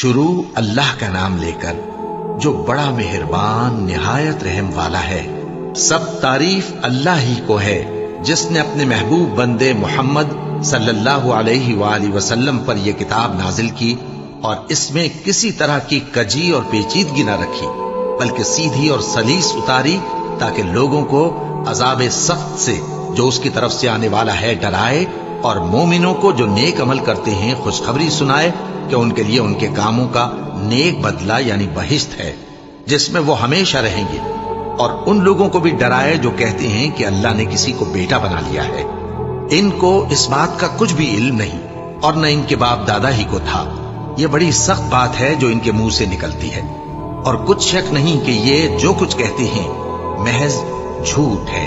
شروع اللہ کا نام لے کر جو بڑا مہربان نہایت رحم والا ہے۔ سب تعریف اللہ ہی کو ہے جس نے اپنے محبوب بندے محمد صلی اللہ علیہ وآلہ وسلم پر یہ کتاب نازل کی اور اس میں کسی طرح کی کجی اور پیچیدگی نہ رکھی، بلکہ سیدھی اور سلیس اتاری تاکہ لوگوں کو عذاب سخت سے جو اس کی طرف سے آنے والا ہے ڈرائے، اور مومنوں کو جو نیک عمل کرتے ہیں خوشخبری سنائے کہ ان کے لیے ان کے کاموں کا نیک بدلہ یعنی بہشت ہے جس میں وہ ہمیشہ رہیں گے، اور ان لوگوں کو بھی ڈرائے جو کہتے ہیں کہ اللہ نے کسی کو بیٹا بنا لیا ہے۔ ان کو اس بات کا کچھ بھی علم نہیں اور نہ ان کے باپ دادا ہی کو تھا۔ یہ بڑی سخت بات ہے جو ان کے منہ سے نکلتی ہے، اور کچھ شک نہیں کہ یہ جو کچھ کہتے ہیں محض جھوٹ ہے۔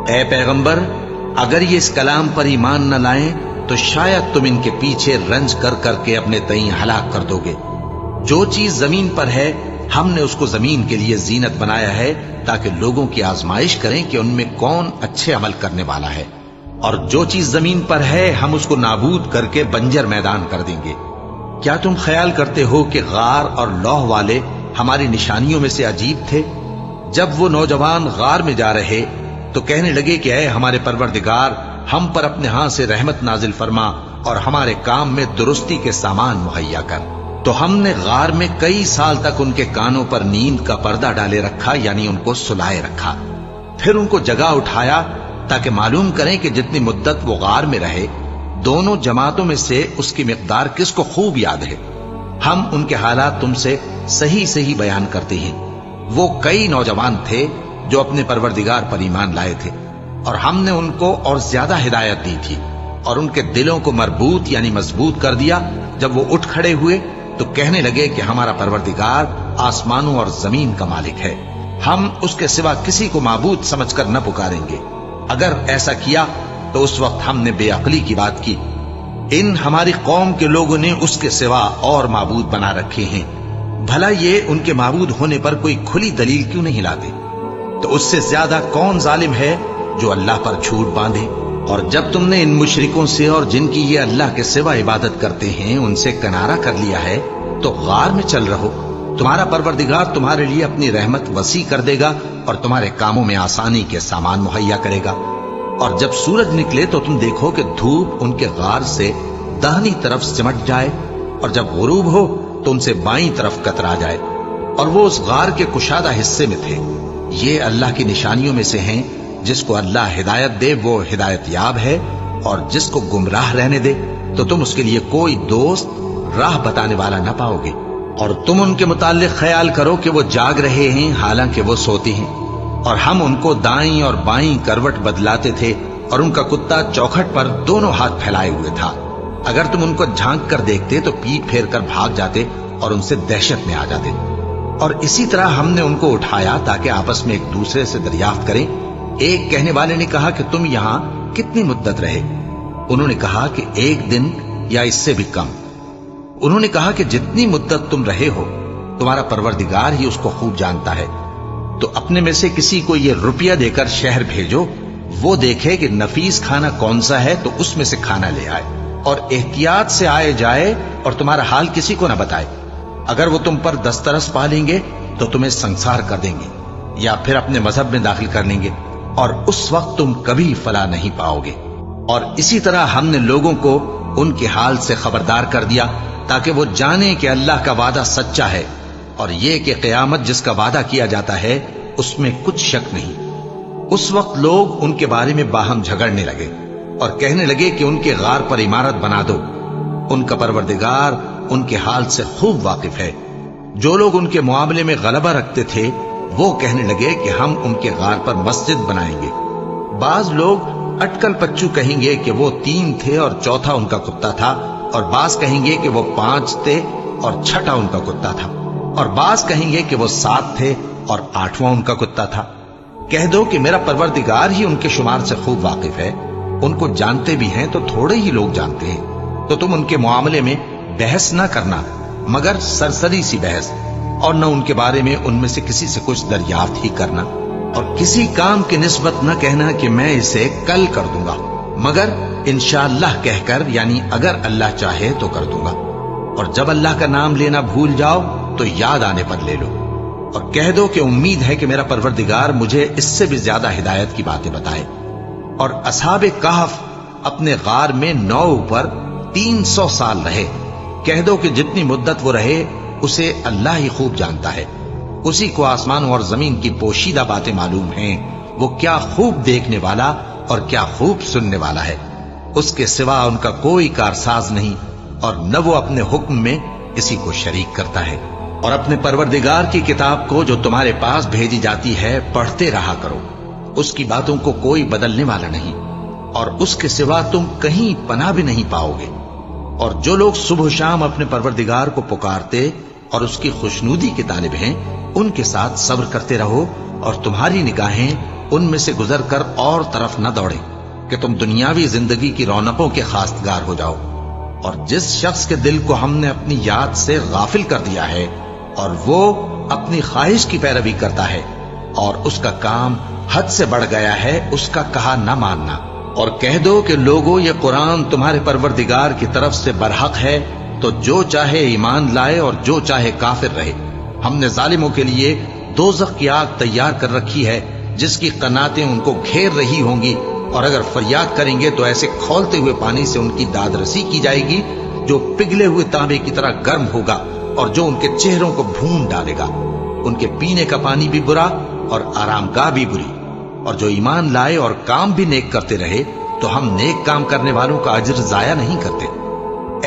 اے پیغمبر، اگر یہ اس کلام پر ایمان نہ لائیں تو شاید تم ان کے پیچھے رنج کر کر کے اپنے تئیں ہلاک کر دو گے۔ جو چیز زمین پر ہے ہم نے اس کو زمین کے لیے زینت بنایا ہے تاکہ لوگوں کی آزمائش کریں کہ ان میں کون اچھے عمل کرنے والا ہے، اور جو چیز زمین پر ہے ہم اس کو نابود کر کے بنجر میدان کر دیں گے۔ کیا تم خیال کرتے ہو کہ غار اور لوح والے ہماری نشانیوں میں سے عجیب تھے؟ جب وہ نوجوان غار میں جا رہے تو کہنے لگے کہ اے ہمارے پروردگار، ہم پر اپنے ہاں سے رحمت نازل فرما اور ہمارے کام میں درستی کے سامان مہیا کر۔ تو ہم نے غار میں کئی سال تک ان کے کانوں پر نیند کا پردہ ڈالے رکھا، یعنی ان کو سلائے رکھا، پھر ان کو جگہ اٹھایا تاکہ معلوم کریں کہ جتنی مدت وہ غار میں رہے دونوں جماعتوں میں سے اس کی مقدار کس کو خوب یاد ہے۔ ہم ان کے حالات تم سے صحیح صحیح بیان کرتے ہیں۔ وہ کئی نوجوان تھے جو اپنے پروردگار پر ایمان لائے تھے، اور ہم نے ان کو اور زیادہ ہدایت دی تھی، اور ان کے دلوں کو مربوط یعنی مضبوط کر دیا۔ جب وہ اٹھ کھڑے ہوئے تو کہنے لگے کہ ہمارا پروردگار آسمانوں اور زمین کا مالک ہے، ہم اس کے سوا کسی کو معبود سمجھ کر نہ پکاریں گے۔ اگر ایسا کیا تو اس وقت ہم نے بے عقلی کی بات کی۔ ان ہماری قوم کے لوگوں نے اس کے سوا اور معبود بنا رکھے ہیں، بھلا یہ ان کے معبود ہونے پر کوئی کھلی دلیل کیوں نہیں لاتے؟ تو اس سے زیادہ کون ظالم ہے جو اللہ پر جھوٹ باندھے؟ اور جب تم نے ان مشرکوں سے اور جن کی یہ اللہ کے سوا عبادت کرتے ہیں ان سے کنارہ کر لیا ہے تو غار میں چل رہو، تمہارا پروردگار تمہارے لیے اپنی رحمت وسیع کر دے گا اور تمہارے کاموں میں آسانی کے سامان مہیا کرے گا۔ اور جب سورج نکلے تو تم دیکھو کہ دھوپ ان کے غار سے داہنی طرف سمٹ جائے، اور جب غروب ہو تو ان سے بائیں طرف کترا جائے، اور وہ اس غار کے کشادہ حصے میں تھے۔ یہ اللہ کی نشانیوں میں سے ہیں، جس کو اللہ ہدایت دے وہ ہدایت یاب ہے، اور جس کو گمراہ رہنے دے تو تم اس کے لیے کوئی دوست راہ بتانے والا نہ پاؤ گے۔ اور تم ان کے متعلق خیال کرو کہ وہ جاگ رہے ہیں حالانکہ وہ سوتے ہیں، اور ہم ان کو دائیں اور بائیں کروٹ بدلاتے تھے، اور ان کا کتا چوکھٹ پر دونوں ہاتھ پھیلائے ہوئے تھا۔ اگر تم ان کو جھانک کر دیکھتے تو پیٹ پھیر کر بھاگ جاتے اور ان سے دہشت میں آ جاتے۔ اور اسی طرح ہم نے ان کو اٹھایا تاکہ آپس میں ایک دوسرے سے دریافت کریں۔ ایک کہنے والے نے کہا کہ تم یہاں کتنی مدت رہے؟ انہوں نے کہا کہ 1 دن یا اس سے بھی کم۔ انہوں نے کہا کہ جتنی مدت تم رہے ہو تمہارا پروردگار ہی اس کو خوب جانتا ہے، تو اپنے میں سے کسی کو یہ روپیہ دے کر شہر بھیجو، وہ دیکھے کہ نفیس کھانا کون سا ہے تو اس میں سے کھانا لے آئے، اور احتیاط سے آئے جائے اور تمہارا حال کسی کو نہ بتائے۔ اگر وہ تم پر دسترس پا لیں گے تو تمہیں سنسار کر دیں گے یا پھر اپنے مذہب میں داخل کر لیں گے، اور اس وقت تم کبھی فلاح نہیں پاؤ گے۔ اور اسی طرح ہم نے لوگوں کو ان کے حال سے خبردار کر دیا تاکہ وہ جانیں کہ اللہ کا وعدہ سچا ہے، اور یہ کہ قیامت جس کا وعدہ کیا جاتا ہے اس میں کچھ شک نہیں۔ اس وقت لوگ ان کے بارے میں باہم جھگڑنے لگے اور کہنے لگے کہ ان کے غار پر عمارت بنا دو۔ ان کا پروردگار ان کے حال سے خوب واقف ہے۔ جو لوگ ان کے معاملے میں غلبہ رکھتے تھے وہ کہنے لگے کہ ہم ان کے غار پر مسجد بنائیں گے۔ بعض لوگ اٹکل پچو کہیں گے کہ وہ 3 تھے اور چوتھا ان کا کتا تھا، اور بعض کہیں گے کہ وہ 5 تھے اور چھٹا ان کا کتا تھا، اور بعض کہیں گے کہ وہ 7 تھے اور 8واں ان کا کتا تھا۔ کہہ دو کہ میرا پروردگار ہی ان کے شمار سے خوب واقف ہے، ان کو جانتے بھی ہیں تو تھوڑے ہی لوگ جانتے ہیں۔ تو تم ان کے معاملے میں بحث نہ کرنا مگر سرسری سی بحث، اور نہ ان کے بارے میں ان میں سے کسی سے کچھ دریافت ہی کرنا، اور کسی کام کی نسبت نہ کہنا کہ میں اسے کل کر دوں گا، مگر انشاءاللہ کہہ کر، یعنی اگر اللہ چاہے تو کر دوں گا۔ اور جب اللہ کا نام لینا بھول جاؤ تو یاد آنے پر لے لو، اور کہہ دو کہ امید ہے کہ میرا پروردگار مجھے اس سے بھی زیادہ ہدایت کی باتیں بتائے۔ اور اصحاب کہف اپنے غار میں 9 پر 300 سال رہے۔ کہہ دو کہ جتنی مدت وہ رہے اسے اللہ ہی خوب جانتا ہے، اسی کو آسمانوں اور زمین کی پوشیدہ باتیں معلوم ہیں، وہ کیا خوب دیکھنے والا اور کیا خوب سننے والا ہے۔ اس کے سوا ان کا کوئی کارساز نہیں، اور نہ وہ اپنے حکم میں کسی کو شریک کرتا ہے۔ اور اپنے پروردگار کی کتاب کو جو تمہارے پاس بھیجی جاتی ہے پڑھتے رہا کرو، اس کی باتوں کو کوئی بدلنے والا نہیں، اور اس کے سوا تم کہیں پناہ بھی نہیں پاؤ گے۔ اور جو لوگ صبح و شام اپنے پروردگار کو پکارتے اور اس کی خوشنودی کے طالب ہیں، ان کے ساتھ صبر کرتے رہو، اور تمہاری نگاہیں ان میں سے گزر کر اور طرف نہ دوڑیں کہ تم دنیاوی زندگی کی رونقوں کے خواستگار ہو جاؤ۔ اور جس شخص کے دل کو ہم نے اپنی یاد سے غافل کر دیا ہے اور وہ اپنی خواہش کی پیروی کرتا ہے اور اس کا کام حد سے بڑھ گیا ہے، اس کا کہا نہ ماننا۔ اور کہہ دو کہ لوگو یہ قرآن تمہارے پروردگار کی طرف سے برحق ہے، تو جو چاہے ایمان لائے اور جو چاہے کافر رہے۔ ہم نے ظالموں کے لیے دوزخ کی آگ تیار کر رکھی ہے جس کی قناتیں ان کو گھیر رہی ہوں گی، اور اگر فریاد کریں گے تو ایسے کھولتے ہوئے پانی سے ان کی داد رسی کی جائے گی جو پگھلے ہوئے تانبے کی طرح گرم ہوگا، اور جو ان کے چہروں کو بھون ڈالے گا۔ ان کے پینے کا پانی بھی برا اور آرام گاہ بھی بری۔ اور جو ایمان لائے اور کام بھی نیک کرتے رہے تو ہم نیک کام کرنے والوں کا اجر ضائع نہیں کرتے۔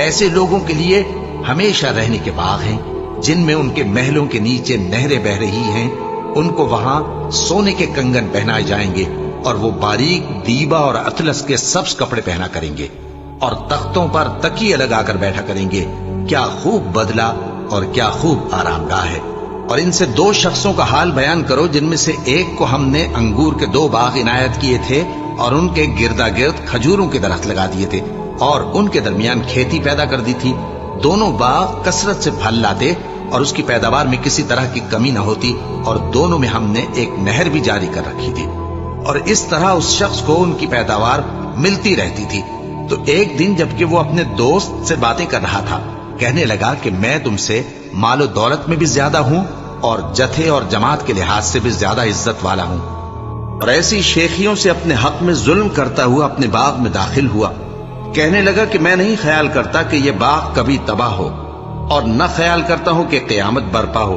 ایسے لوگوں کے لیے ہمیشہ رہنے کے باغ ہیں جن میں ان کے محلوں کے نیچے نہریں بہ رہی ہیں، ان کو وہاں سونے کے کنگن پہنائے جائیں گے، اور وہ باریک دیبا اور اطلس کے سبز کپڑے پہنا کریں گے، اور تختوں پر تکیے لگا کر بیٹھا کریں گے۔ کیا خوب بدلہ اور کیا خوب آرام گاہ ہے۔ اور ان سے 2 شخصوں کا حال بیان کرو جن میں سے ایک کو ہم نے انگور کے 2 باغ عنایت کیے تھے اور ان کے گردا گرد کھجوروں کے درخت لگا دیے تھے، اور ان کے درمیان کھیتی پیدا کر دی تھی۔ دونوں باغ کثرت سے پھل لاتے اور اس کی پیداوار میں کسی طرح کی کمی نہ ہوتی، اور دونوں میں ہم نے ایک نہر بھی جاری کر رکھی تھی، اور اس طرح اس شخص کو ان کی پیداوار ملتی رہتی تھی۔ تو ایک دن جبکہ وہ اپنے دوست سے باتیں کر رہا تھا، کہنے لگا کہ میں تم سے مال و دولت میں بھی زیادہ ہوں اور جتھے اور جماعت کے لحاظ سے بھی زیادہ عزت والا ہوں، اور ایسی شیخیوں سے اپنے حق میں ظلم کرتا ہوا اپنے باغ میں داخل ہوا۔ کہنے لگا کہ میں نہیں خیال کرتا کہ یہ باغ کبھی تباہ ہو، اور نہ خیال کرتا ہوں کہ قیامت برپا ہو،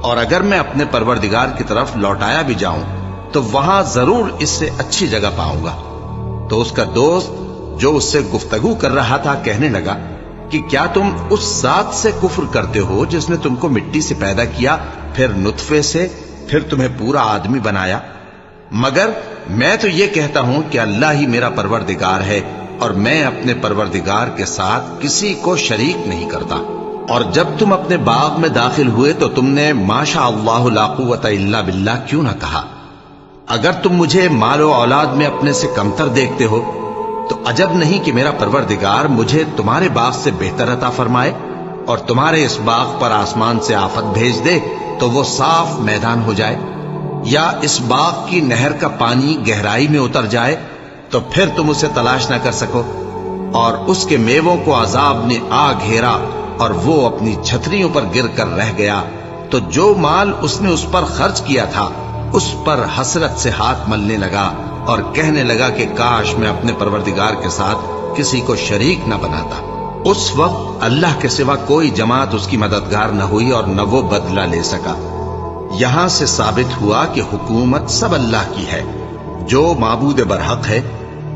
اور اگر میں اپنے پروردگار کی طرف لوٹایا بھی جاؤں تو وہاں ضرور اس سے اچھی جگہ پاؤں گا۔ تو اس کا دوست جو اس سے گفتگو کر رہا تھا کہنے لگا کہ کیا تم اس ذات سے کفر کرتے ہو جس نے تم کو مٹی سے پیدا کیا، پھر نطفے سے، پھر تمہیں پورا آدمی بنایا؟ مگر میں تو یہ کہتا ہوں کہ اللہ ہی میرا پروردگار ہے، اور میں اپنے پروردگار کے ساتھ کسی کو شریک نہیں کرتا۔ اور جب تم اپنے باغ میں داخل ہوئے تو تم نے ماشاء اللہ لا قوت الا باللہ کیوں نہ کہا؟ اگر تم مجھے مال و اولاد میں اپنے سے کمتر دیکھتے ہو تو عجب نہیں کہ میرا پروردگار مجھے تمہارے باغ سے بہتر عطا فرمائے، اور تمہارے اس باغ پر آسمان سے آفت بھیج دے تو وہ صاف میدان ہو جائے، یا اس باغ کی نہر کا پانی گہرائی میں اتر جائے تو پھر تم اسے تلاش نہ کر سکو، اور اس کے میووں کو عذاب نے آ گھیرا اور وہ اپنی چھتریوں پر گر کر رہ گیا، تو جو مال اس نے اس پر خرچ کیا تھا اس پر حسرت سے ہاتھ ملنے لگا اور کہنے لگا کہ کاش میں اپنے پروردگار کے ساتھ کسی کو شریک نہ بناتا۔ اس وقت اللہ کے سوا کوئی جماعت اس کی مددگار نہ ہوئی اور نہ وہ بدلہ لے سکا۔ یہاں سے ثابت ہوا کہ حکومت سب اللہ کی ہے، جو معبود برحق ہے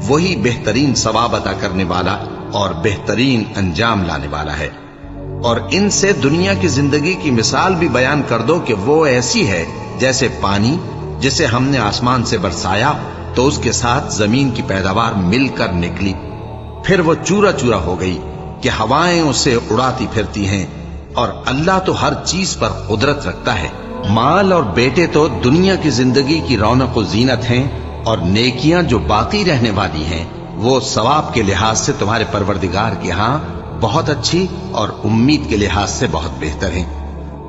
وہی بہترین ثواب عطا کرنے والا اور بہترین انجام لانے والا ہے۔ اور ان سے دنیا کی زندگی کی مثال بھی بیان کر دو کہ وہ ایسی ہے جیسے پانی جسے ہم نے آسمان سے برسایا تو اس کے ساتھ زمین کی پیداوار مل کر نکلی، پھر وہ چورا چورا ہو گئی کہ ہوائیں اسے اڑاتی پھرتی ہیں، اور اللہ تو ہر چیز پر قدرت رکھتا ہے۔ مال اور بیٹے تو دنیا کی زندگی کی رونق و زینت ہیں، اور نیکیاں جو باقی رہنے والی ہیں وہ ثواب کے لحاظ سے تمہارے پروردگار کے ہاں بہت اچھی اور امید کے لحاظ سے بہت بہتر ہیں۔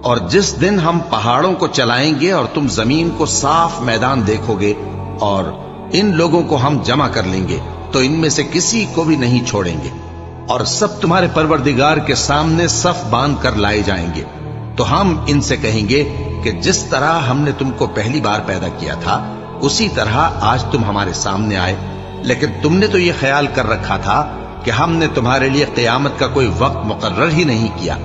اور جس دن ہم پہاڑوں کو چلائیں گے اور تم زمین کو صاف میدان دیکھو گے، اور ان لوگوں کو ہم جمع کر لیں گے تو ان میں سے کسی کو بھی نہیں چھوڑیں گے، اور سب تمہارے پروردگار کے سامنے صف باندھ کر لائے جائیں گے، تو ہم ان سے کہیں گے کہ جس طرح ہم نے تم کو پہلی بار پیدا کیا تھا اسی طرح آج تم ہمارے سامنے آئے، لیکن تم نے تو یہ خیال کر رکھا تھا کہ ہم نے تمہارے لیے قیامت کا کوئی وقت مقرر ہی نہیں کیا،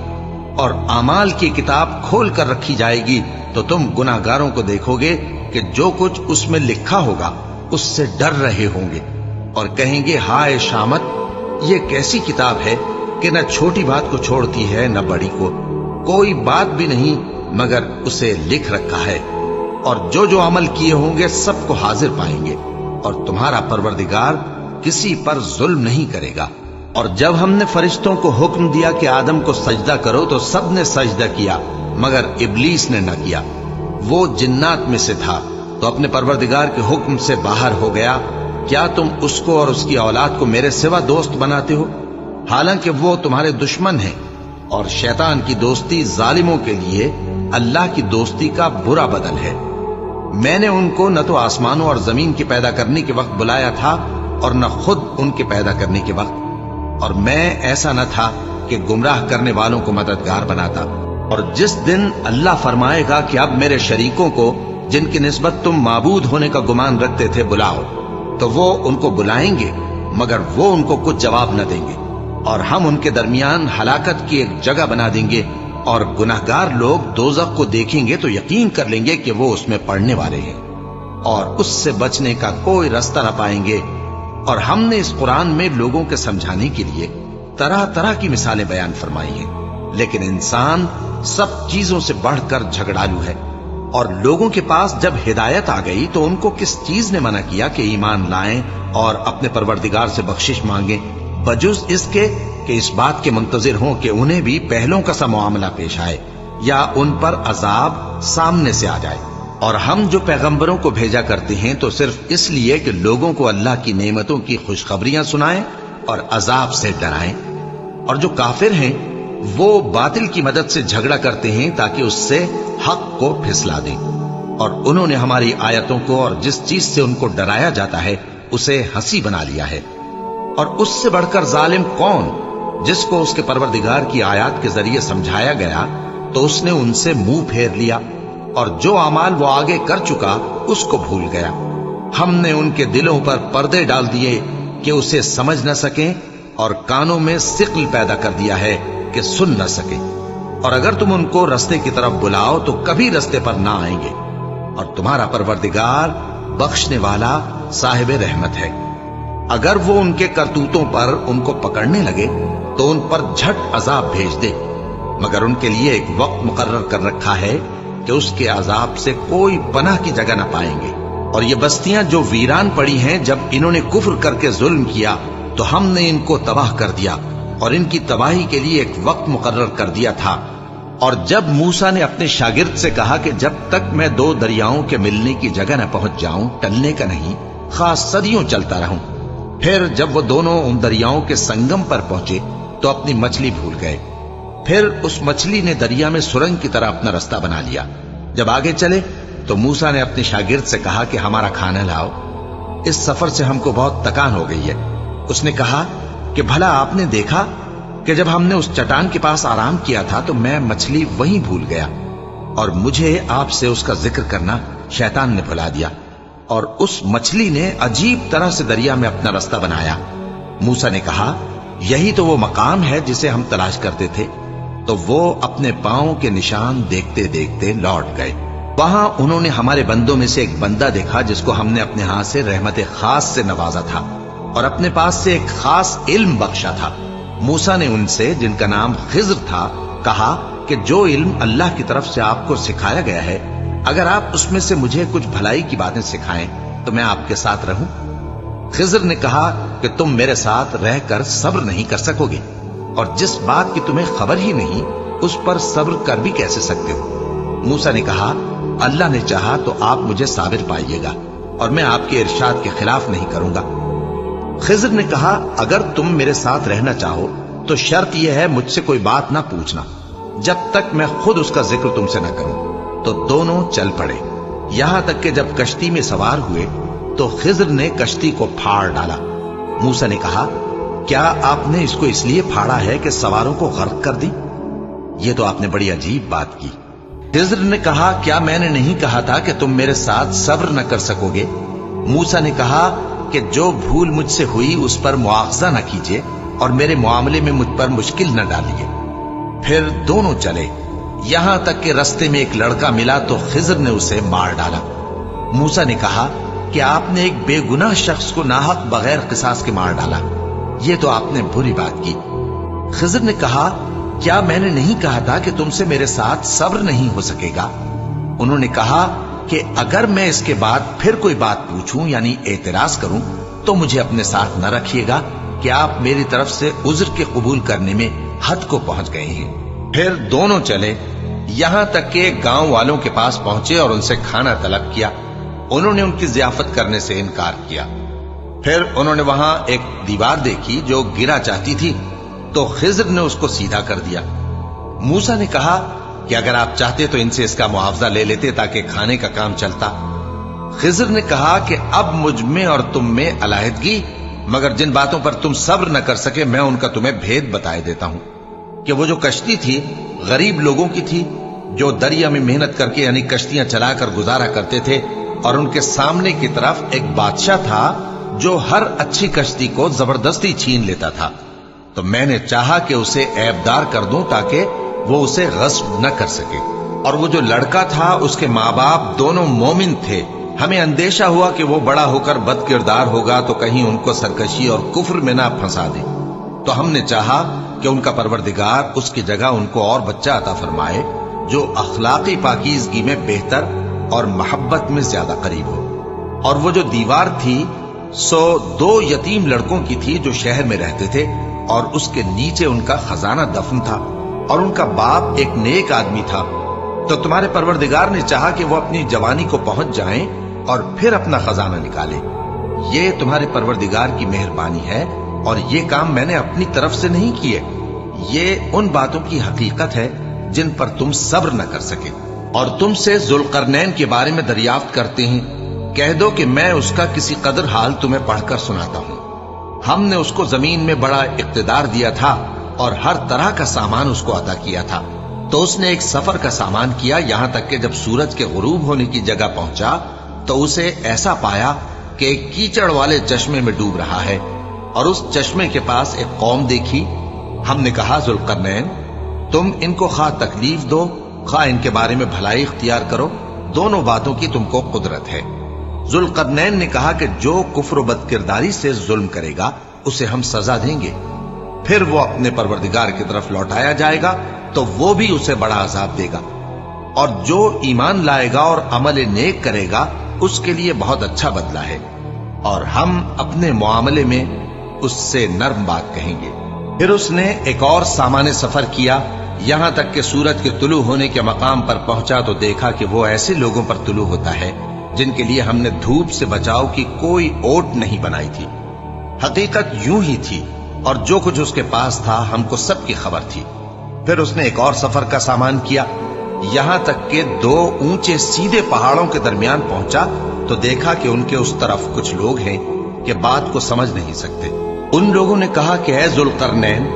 اور اعمال کی کتاب کھول کر رکھی جائے گی تو تم گناہگاروں کو دیکھو گے کہ جو کچھ اس میں لکھا ہوگا اس سے ڈر رہے ہوں گے، اور کہیں گے ہائے شامت، یہ کیسی کتاب ہے کہ نہ چھوٹی بات کو چھوڑتی ہے نہ بڑی کو، کوئی بات بھی نہیں مگر اسے لکھ رکھا ہے، اور جو جو عمل کیے ہوں گے سب کو حاضر پائیں گے، اور تمہارا پروردگار کسی پر ظلم نہیں کرے گا۔ اور جب ہم نے فرشتوں کو حکم دیا کہ آدم کو سجدہ کرو تو سب نے سجدہ کیا مگر ابلیس نے نہ کیا، وہ جنات میں سے تھا تو اپنے پروردگار کے حکم سے باہر ہو گیا۔ کیا تم اس کو اور اس کی اولاد کو میرے سوا دوست بناتے ہو، حالانکہ وہ تمہارے دشمن ہیں، اور شیطان کی دوستی ظالموں کے لیے اللہ کی دوستی کا برا بدل ہے۔ میں نے ان کو نہ تو آسمانوں اور زمین کے پیدا کرنے کے وقت بلایا تھا اور نہ خود ان کے پیدا کرنے کے وقت، اور میں ایسا نہ تھا کہ گمراہ کرنے والوں کو مددگار بناتا۔ اور جس دن اللہ فرمائے گا کہ اب میرے شریکوں کو جن کی نسبت تم معبود ہونے کا گمان رکھتے تھے بلاؤ، تو وہ ان کو بلائیں گے مگر وہ ان کو کچھ جواب نہ دیں گے، اور ہم ان کے درمیان ہلاکت کی ایک جگہ بنا دیں گے، اور گناہگار لوگ دوزخ کو دیکھیں گے تو یقین کر لیں گے کہ وہ اس میں پڑنے والے ہیں، اور اس سے بچنے کا کوئی راستہ نہ پائیں گے۔ اور ہم نے اس قرآن میں لوگوں کے سمجھانے کے لیے طرح طرح کی مثالیں بیان فرمائی ہیں، لیکن انسان سب چیزوں سے بڑھ کر جھگڑالو ہے۔ اور لوگوں کے پاس جب ہدایت آ گئی تو ان کو کس چیز نے منع کیا کہ ایمان لائیں اور اپنے پروردگار سے بخشش مانگیں، بجز اس کے کہ اس بات کے منتظر ہوں کہ انہیں بھی پہلوں کا سا معاملہ پیش آئے یا ان پر عذاب سامنے سے آ جائے۔ اور ہم جو پیغمبروں کو بھیجا کرتے ہیں تو صرف اس لیے کہ لوگوں کو اللہ کی نعمتوں کی خوشخبریاں سنائیں اور عذاب سے ڈرائیں۔ اور جو کافر ہیں وہ باطل کی مدد سے جھگڑا کرتے ہیں تاکہ اس سے حق کو پھسلا دیں، اور انہوں نے ہماری آیتوں کو اور جس چیز سے ان کو ڈرایا جاتا ہے اسے ہنسی بنا لیا ہے۔ اور اس سے بڑھ کر ظالم کون، جس کو اس کے پروردگار کی آیات کے ذریعے سمجھایا گیا تو اس نے ان سے منہ پھیر لیا، اور جو اعمال وہ آگے کر چکا اس کو بھول گیا۔ ہم نے ان کے دلوں پر پردے ڈال دیے کہ اسے سمجھ نہ سکیں، اور کانوں میں ثقل پیدا کر دیا ہے کہ سن نہ سکیں، اور اگر تم ان کو رستے کی طرف بلاؤ تو کبھی رستے پر نہ آئیں گے۔ اور تمہارا پروردگار بخشنے والا صاحب رحمت ہے۔ اگر وہ ان کے کرتوتوں پر ان کو پکڑنے لگے تو ان پر جھٹ عذاب بھیج دے، مگر ان کے لیے ایک وقت مقرر کر رکھا ہے کہ اس کے عذاب سے کوئی پناہ کی جگہ نہ پائیں گے۔ اور یہ بستیاں جو ویران پڑی ہیں، جب انہوں نے کفر کر کے ظلم کیا تو ہم نے ان کو تباہ کر دیا، اور ان کی تباہی کے لیے ایک وقت مقرر کر دیا تھا۔ اور جب موسیٰ نے اپنے شاگرد سے کہا کہ جب تک میں دو دریاؤں کے ملنے کی جگہ نہ پہنچ جاؤں ٹلنے کا نہیں، خاص صدیوں چلتا رہوں، پھر جب وہ دونوں ان دریاؤں کے سنگم پر پہنچے تو اپنی مچھلی بھول گئے، پھر اس مچھلی نے دریا میں سرنگ کی طرح اپنا راستہ بنا لیا۔ جب آگے چلے تو موسیٰ نے اپنے شاگرد سے کہا کہ ہمارا کھانا لاؤ، اس سفر سے ہم کو بہت تکان ہو گئی ہے۔ اس نے کہا کہ بھلا آپ نے دیکھا کہ جب ہم نے اس چٹان کے پاس آرام کیا تھا تو میں مچھلی وہیں بھول گیا، اور مجھے آپ سے اس کا ذکر کرنا شیطان نے بھلا دیا، اور اس مچھلی نے عجیب طرح سے دریا میں اپنا راستہ بنایا۔ موسیٰ نے کہا یہی تو وہ مقام ہے جسے ہم تلاش کرتے تھے۔ تو وہ اپنے پاؤں کے نشان دیکھتے دیکھتے لوٹ گئے۔ وہاں انہوں نے ہمارے بندوں میں سے ایک بندہ دیکھا جس کو ہم نے اپنے ہاتھ سے رحمت خاص سے نوازا تھا اور اپنے پاس سے ایک خاص علم بخشا تھا۔ موسیٰ نے ان سے جن کا نام خضر تھا کہا کہ جو علم اللہ کی طرف سے آپ کو سکھایا گیا ہے، اگر آپ اس میں سے مجھے کچھ بھلائی کی باتیں سکھائیں تو میں آپ کے ساتھ رہوں۔ خضر نے کہا کہ تم میرے ساتھ رہ کر صبر نہیں کر سکو گے، اور جس بات کی تمہیں خبر ہی نہیں اس پر صبر کر بھی کیسے سکتے ہو؟ موسیٰ نے کہا اللہ نے چاہا تو آپ مجھے صابر پائیے گا، اور میں آپ کے ارشاد کے خلاف نہیں کروں گا۔ خضر نے کہا اگر تم میرے ساتھ رہنا چاہو تو شرط یہ ہے مجھ سے کوئی بات نہ پوچھنا جب تک میں خود اس کا ذکر تم سے نہ کروں۔ تو دونوں چل پڑے، یہاں تک کہ جب کشتی میں سوار ہوئے تو خضر نے کشتی کو پھاڑ ڈالا۔ موسیٰ نے کہا کیا آپ نے اس کو اس لیے پھاڑا ہے کہ سواروں کو غرق کر دی؟ یہ تو آپ نے بڑی عجیب بات کی۔ خضر نے کہا کیا میں نے نہیں کہا تھا کہ تم میرے ساتھ صبر نہ کر سکو گے؟ موسیٰ نے کہا کہ جو بھول مجھ سے ہوئی اس پر مواخذہ نہ کیجیے اور میرے معاملے میں مجھ پر مشکل نہ ڈالیے۔ پھر دونوں چلے، یہاں تک کہ رستے میں ایک لڑکا ملا تو خضر نے اسے مار ڈالا۔ موسیٰ نے کہا کہ آپ نے ایک بے گناہ شخص کو ناحق بغیر قصاص کے مار ڈالا، یہ تو آپ نے بری بات کی۔ خضر نے کہا کیا میں نے نہیں کہا تھا کہ تم سے میرے ساتھ صبر نہیں ہو سکے گا؟ انہوں نے کہا کہ اگر میں اس کے بعد پھر کوئی بات پوچھوں یعنی اعتراض کروں تو مجھے اپنے ساتھ نہ رکھیے گا کہ آپ میری طرف سے عذر کے قبول کرنے میں حد کو پہنچ گئے ہیں۔ پھر دونوں چلے، یہاں تک کہ گاؤں والوں کے پاس پہنچے اور ان سے کھانا طلب کیا۔ انہوں نے ان کی ضیافت کرنے سے انکار کیا۔ پھر انہوں نے وہاں ایک دیوار دیکھی جو گرا چاہتی تھی تو خضر نے اس کو سیدھا کر دیا۔ موسیٰ نے کہا کہ اگر آپ چاہتے تو ان سے اس کا معاوضہ لے لیتے تاکہ کھانے کا کام چلتا۔ خضر نے کہا کہ اب مجھ میں اور تم میں علیحدگی، مگر جن باتوں پر تم صبر نہ کر سکے میں ان کا تمہیں بھید بتائے دیتا ہوں کہ وہ جو کشتی تھی غریب لوگوں کی تھی جو دریا میں محنت کر کے یعنی کشتیاں چلا کر گزارا کرتے تھے، اور ان کے سامنے کی طرف ایک بادشاہ تھا جو ہر اچھی کشتی کو زبردستی چھین لیتا تھا، تو میں نے چاہا کہ اسے عیبدار کر دوں تاکہ وہ اسے غصب نہ کر سکے۔ اور وہ جو لڑکا تھا اس کے ماں باپ دونوں مومن تھے، ہمیں اندیشہ ہوا کہ وہ بڑا ہو کر بد کردار ہوگا تو کہیں ان کو سرکشی اور کفر میں نہ پھنسا دے، تو ہم نے چاہا کہ ان کا پروردگار اس کی جگہ ان کو اور بچہ عطا فرمائے جو اخلاقی پاکیزگی میں بہتر اور محبت میں زیادہ قریب ہو۔ اور وہ جو دیوار تھی سو 2 یتیم لڑکوں کی تھی جو شہر میں رہتے تھے، اور اس کے نیچے ان کا خزانہ دفن تھا، اور ان کا باپ ایک نیک آدمی تھا۔ تو تمہارے پروردگار نے چاہا کہ وہ اپنی جوانی کو پہنچ جائیں اور پھر اپنا خزانہ نکالے۔ یہ تمہارے پروردگار کی مہربانی ہے، اور یہ کام میں نے اپنی طرف سے نہیں کیے، یہ ان باتوں کی حقیقت ہے جن پر تم صبر نہ کر سکے۔ اور تم سے ذوالقرنین کے بارے میں دریافت کرتے ہیں، کہہ دو کہ میں اس کا کسی قدر حال تمہیں پڑھ کر سناتا ہوں۔ ہم نے اس کو زمین میں بڑا اقتدار دیا تھا اور ہر طرح کا سامان اس کو عطا کیا تھا، تو اس نے ایک سفر کا سامان کیا، یہاں تک کہ جب سورج کے غروب ہونے کی جگہ پہنچا تو اسے ایسا پایا کہ ایک کیچڑ والے چشمے میں ڈوب رہا ہے، اور اس چشمے کے پاس ایک قوم دیکھی۔ ہم نے کہا ذوالقرنین تم ان کو خواہ تکلیف دو خواہ ان کے بارے میں بھلائی اختیار کرو، دونوں باتوں کی تم کو قدرت ہے۔ ذوالقرنین نے کہا کہ جو کفر و بد کرداری سے ظلم کرے گا اسے ہم سزا دیں گے، پھر وہ اپنے پروردگار کی طرف لوٹایا جائے گا تو وہ بھی اسے بڑا عذاب دے گا، اور جو ایمان لائے گا اور عمل نیک کرے گا اس کے لیے بہت اچھا بدلہ ہے، اور ہم اپنے معاملے میں اس سے نرم بات کہیں گے۔ پھر اس نے ایک اور سامان سفر کیا، یہاں تک کہ سورج کے طلوع ہونے کے مقام پر پہنچا تو دیکھا کہ وہ ایسے لوگوں پر طلوع ہوتا ہے جن کے لیے ہم نے دھوپ سے بچاؤ کی کوئی اوٹ نہیں بنائی تھی۔ حقیقت یوں ہی تھی، اور جو کچھ اس کے پاس تھا ہم کو سب کی خبر تھی۔ پھر اس نے ایک اور سفر کا سامان کیا، یہاں تک کہ 2 اونچے سیدھے پہاڑوں کے درمیان پہنچا تو دیکھا کہ ان کے اس طرف کچھ لوگ ہیں کہ بات کو سمجھ نہیں سکتے۔ ان لوگوں نے کہا کہ اے ذوالقرنین،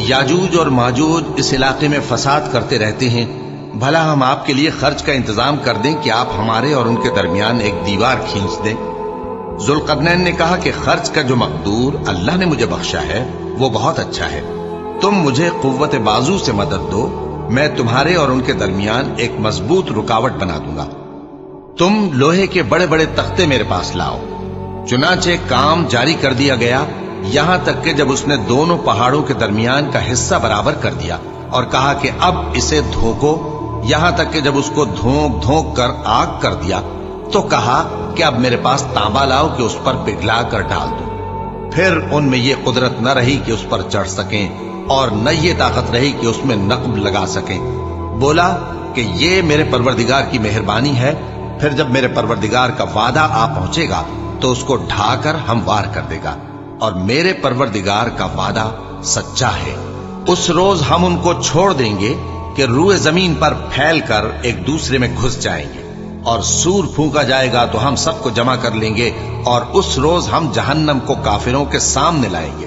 یاجوج اور ماجوج اس علاقے میں فساد کرتے رہتے ہیں، بھلا ہم آپ کے لیے خرچ کا انتظام کر دیں کہ آپ ہمارے اور ان کے درمیان ایک دیوار کھینچ دیں۔ ذوالقرنین نے کہا کہ خرچ کا جو مقدور اللہ نے مجھے بخشا ہے وہ بہت اچھا ہے، تم مجھے قوت بازو سے مدد دو، میں تمہارے اور ان کے درمیان ایک مضبوط رکاوٹ بنا دوں گا۔ تم لوہے کے بڑے بڑے تختے میرے پاس لاؤ۔ چنانچہ کام جاری کر دیا گیا، یہاں تک کہ جب اس نے دونوں پہاڑوں کے درمیان کا حصہ برابر کر دیا اور کہا کہ اب اسے دھوکو، یہاں تک کہ جب اس کو دھونک دھونک کر آگ کر دیا تو کہا کہ اب میرے پاس تانبا لاؤ کہ اس پر پگھلا کر ڈال دو۔ پھر ان میں یہ قدرت نہ رہی کہ اس پر چڑھ سکیں، اور نہ یہ طاقت رہی کہ اس میں نقب لگا سکیں۔ بولا کہ یہ میرے پروردگار کی مہربانی ہے، پھر جب میرے پروردگار کا وعدہ آ پہنچے گا تو اس کو ڈھا کر ہموار کر دے گا، اور میرے پروردگار کا وعدہ سچا ہے۔ اس روز ہم ان کو چھوڑ دیں گے کہ روئے زمین پر پھیل کر ایک دوسرے میں گھس جائیں گے، اور سور پھونکا جائے گا تو ہم سب کو جمع کر لیں گے، اور اس روز ہم جہنم کو کافروں کے سامنے لائیں گے۔